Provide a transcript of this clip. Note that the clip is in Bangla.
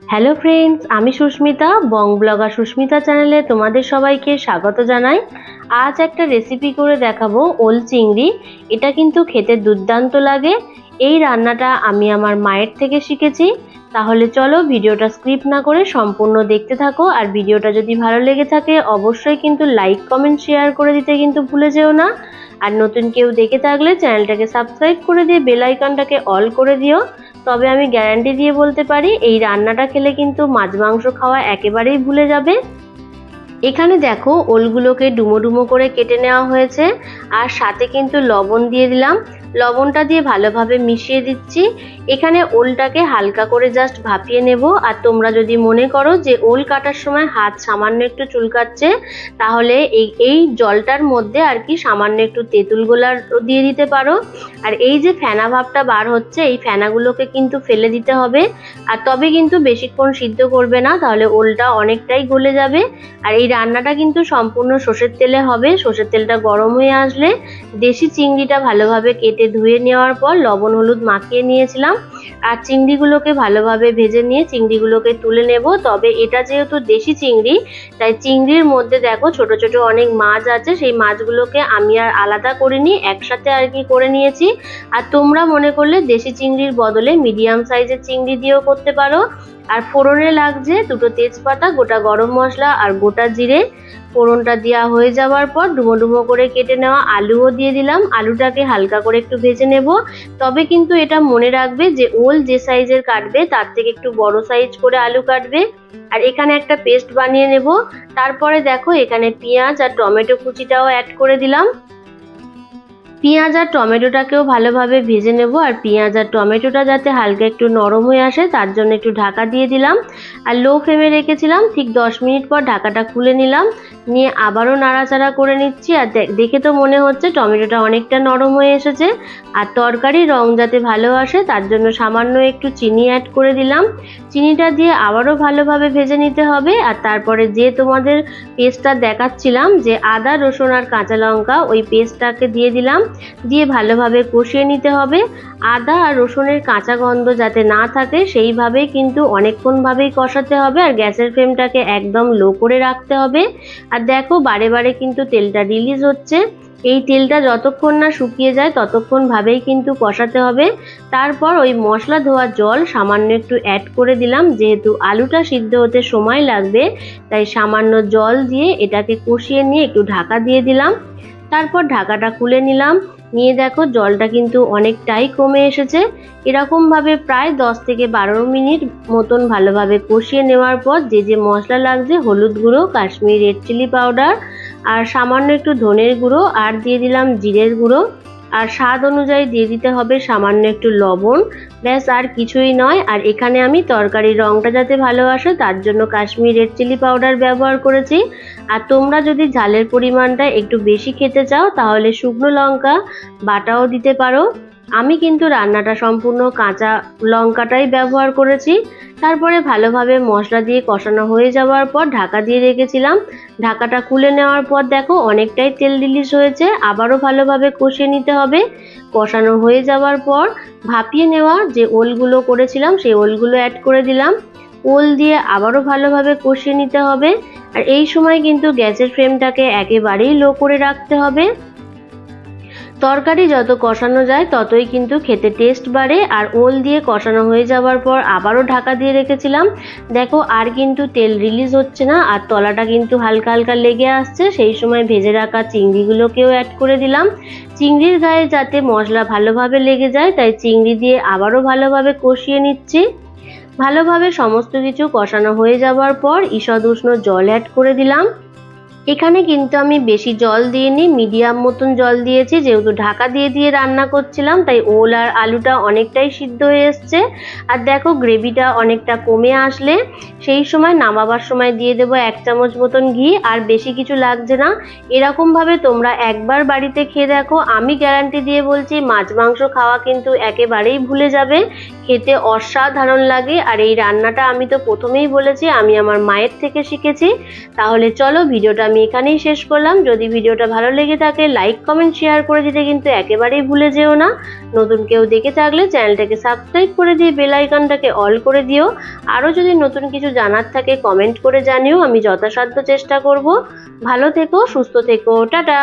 হ্যালো ফ্রেন্ডস, আমি সুস্মিতা, বং ব্লগার সুস্মিতা চ্যানেলে তোমাদের সবাইকে স্বাগত জানাই। আজ একটা রেসিপি করে দেখাবো ওল চিংড়ি। এটা কিন্তু খেতে দুর্দান্ত লাগে। এই রান্নাটা আমি আমার মায়ের থেকে শিখেছি। তাহলে চলো ভিডিওটা স্কিপ না করে সম্পূর্ণ দেখতে থাকো। আর ভিডিওটা যদি ভালো লেগে থাকে অবশ্যই কিন্তু লাইক কমেন্ট শেয়ার করে দিতে কিন্তু ভুলে যেও না। আর নতুন কেউ দেখে থাকলে চ্যানেলটাকে সাবস্ক্রাইব করে দিয়ে বেল আইকনটাকে অল করে দিও। তবে আমি গ্যারান্টি দিয়ে বলতে পারি এই রান্নাটা খেলে কিন্তু মাছ মাংস খাওয়া একেবারেই ভুলে যাবে। এখানে দেখো ওলগুলোকে ডুমো ডুমো করে কেটে নেওয়া হয়েছে আর সাথে কিন্তু লবণ দিয়ে দিলাম। লবণটা দিয়ে ভালোভাবে মিশিয়ে দিচ্ছি। এখানে ওলটাকে হালকা করে জাস্ট ভাপিয়ে নেব। আর তোমরা যদি মনে করো যে ওল কাটার সময় হাত সামান্য একটু চুলকাচ্ছে, তাহলে এই জলটার মধ্যে আর কি সামান্য একটু তেঁতুল গোলা দিয়ে দিতে পারো। আর এই যে ফেনা ভাবটা বার হচ্ছে, এই ফেনাগুলোকে কিন্তু ফেলে দিতে হবে। আর তবে কিন্তু বেশিক্ষণ সিদ্ধ করবে না, তাহলে ওলটা অনেকটাই গলে যাবে। আর এই রান্নাটা কিন্তু সম্পূর্ণ সর্ষের তেলে হবে। সর্ষের তেলটা গরম হয়ে আসলে দেশি চিংড়িটা ভালোভাবে কেটে ধুয়ে নেওয়ার পর লবণ হলুদ মাখিয়ে নিয়েছিলাম। আর চিংড়িগুলোকে ভালোভাবে ভেজে নিয়ে চিংড়িগুলোকে তুলে নেব। তবে এটা যেহেতু দেশি চিংড়ি, তাই চিংড়ির মধ্যে দেখো ছোট ছোট অনেক মাছ আছে। সেই মাছগুলোকে আমি আর আলাদা করিনি, একসাথে আর কি করে নিয়েছি। আর তোমরা মনে করলে দেশি চিংড়ির বদলে মিডিয়াম সাইজের চিংড়ি দিয়েও করতে পারো। আর ফোড়নে লাগছে দুটো তেজপাতা, গোটা গরম মশলা আর গোটা জিরে। ফোড়নটা দেওয়া হয়ে যাওয়ার পর ডুমো ডুমো করে কেটে নেওয়া আলুও দিয়ে দিলাম। আলুটাকে হালকা করে একটু ভেজে নেব। তবে কিন্তু এটা মনে রাখবে যে ওল যে সাইজের কাটবে তার থেকে একটু বড় সাইজ করে আলু কাটবে। আর এখানে একটা পেস্ট বানিয়ে নেব। তারপরে দেখো এখানে পেঁয়াজ আর টমেটো কুচিটাও অ্যাড করে দিলাম। পেঁয়াজ আর টমেটোটাকেও ভালোভাবে ভেজে নেব। আর পেঁয়াজ আর টমেটোটা যাতে হালকা একটু নরম হয়ে আসে তার জন্য একটু ঢাকা দিয়ে দিলাম। আর লো ফ্লেমে রেখেছিলাম। ঠিক 10 মিনিট পর ঢাকাটা খুলে নিলাম, নিয়ে আবারও নাড়াচাড়া করে নিচ্ছি। আর দেখে তো মনে হচ্ছে টমেটোটা অনেকটা নরম হয়ে এসেছে। আর তরকারির রং যাতে ভালো আসে তার জন্য সামান্য একটু চিনি অ্যাড করে দিলাম। চিনিটা দিয়ে আবারও ভালোভাবে ভেজে নিতে হবে। আর তারপরে যে তোমাদের পেস্টটা দেখাচ্ছিলাম, যে আদা রসুন আর কাঁচা লঙ্কা, ওই পেস্টটাকে দিয়ে দিলাম। দিয়ে ভালোভাবে কষিয়ে নিতে হবে। আদা আর রসুনের কাঁচা গন্ধ যাতে না থাকে সেইভাবেই কিন্তু অনেকক্ষণ ভাবেই কষাতে হবে। আর গ্যাসের ফ্লেমটাকে একদম লো করে রাখতে হবে। আর দেখো বারে বারে কিন্তু তেলটা রিলিজ হচ্ছে। এই তেলটা যতক্ষণ না শুকিয়ে যায় ততক্ষণ ভাবেই কিন্তু কষাতে হবে। তারপর ওই মশলা ধোয়া জল সামান্য একটু অ্যাড করে দিলাম। যেহেতু আলুটা সিদ্ধ হতে সময় লাগবে, তাই সামান্য জল দিয়ে এটাকে কষিয়ে নিয়ে একটু ঢাকা দিয়ে দিলাম। তারপর ঢাকাটা খুলে নিলাম। নিয়ে দেখো জলটা কিন্তু অনেকটাই কমে এসেছে। এরকম ভাবে প্রায় 10 থেকে 12 মিনিট মতন ভালোভাবে কষিয়ে নেওয়ার পর যে যে মশলা লাগছে, হলুদ গুঁড়ো, কাশ্মীরি রেড চিলি পাউডার আর সামান্য একটু ধনের গুঁড়ো, আর দিয়ে দিলাম জিরের গুঁড়ো। আর স্বাদ অনুযায়ী দিয়ে দিতে হবে সামান্য একটু লবণ। ব্যাস, আর কিছুই নয়। আর এখানে আমি তরকারির রংটা যাতে ভালো আসে তার জন্য কাশ্মীরি রেড চিলি পাউডার ব্যবহার করেছি। আর তোমরা যদি ঝালের পরিমাণটা একটু বেশি খেতে চাও তাহলে শুকনো লঙ্কা বাটাও দিতে পারো। আমি কিন্তু রান্নাটা সম্পূর্ণ কাঁচা লঙ্কাটাই ব্যবহার করেছি। তারপরে ভালোভাবে মশলা দিয়ে কষানো হয়ে যাওয়ার পর ঢাকা দিয়ে রেখেছিলাম। ঢাকাটা খুলে নেওয়ার পর দেখো অনেকটাই তেল রিলিজ হয়েছে। আবারও ভালোভাবে কষিয়ে নিতে হবে। কষানো হয়ে যাওয়ার পর ভাপিয়ে নেওয়া যে ওলগুলো করেছিলাম সেই ওলগুলো অ্যাড করে দিলাম। ওল দিয়ে আবারও ভালোভাবে কষিয়ে নিতে হবে। আর এই সময় কিন্তু গ্যাসের ফ্লেমটাকে একেবারেই লো করে রাখতে হবে। তরকারি যত কষানো যায় ততই কিন্তু খেতে টেস্ট বাড়ে। আর ওল দিয়ে কষানো হয়ে যাওয়ার পর আবারও ঢাকা দিয়ে রেখেছিলাম। দেখো আর কিন্তু তেল রিলিজ হচ্ছে না, আর তলাটা কিন্তু হালকা হালকা লেগে আসছে। সেই সময় ভেজে রাখা চিংড়িগুলোকেও অ্যাড করে দিলাম। চিংড়ির গায়ে যাতে মশলা ভালোভাবে লেগে যায় তাই চিংড়ি দিয়ে আবারও ভালোভাবে কষিয়ে নিচ্ছি। ভালোভাবে সমস্ত কিছু কষানো হয়ে যাওয়ার পর ঈষৎ উষ্ণ জল অ্যাড করে দিলাম। এখানে কিন্তু আমি বেশি জল দিইনি, মিডিয়াম মতন জল দিয়েছি। যেহেতু ঢাকা দিয়ে দিয়ে রান্না করছিলাম তাই ওল আর আলুটা অনেকটাই সিদ্ধ হয়ে এসছে। আর দেখো গ্রেভিটা অনেকটা কমে আসলে সেই সময় নামাবার সময় দিয়ে দেবো 1 চামচ মতন ঘি। আর বেশি কিছু লাগছে না। এরকমভাবে তোমরা একবার বাড়িতে খেয়ে দেখো, আমি গ্যারান্টি দিয়ে বলছি মাছ মাংস খাওয়া কিন্তু একেবারেই ভুলে যাবে। খেতে অসাধারণ লাগে। আর এই রান্নাটা আমি তো প্রথমেই বলেছি আমি আমার মায়ের থেকে শিখেছি। তাহলে চলো ভিডিওটা আমি এখানেই শেষ করলাম। যদি ভিডিওটা ভালো লেগে থাকে লাইক কমেন্ট শেয়ার করে দিতে কিন্তু একেবারেই ভুলে যেও না। নতুন কেউ দেখে থাকলে চ্যানেলটাকে সাবস্ক্রাইব করে দিয়ে বেল আইকনটাকে অল করে দিও। আরও যদি নতুন কিছু জানার থাকে কমেন্ট করে জানিও, আমি যথাসাধ্য চেষ্টা করব। ভালো থেকো, সুস্থ থেকো, টাটা।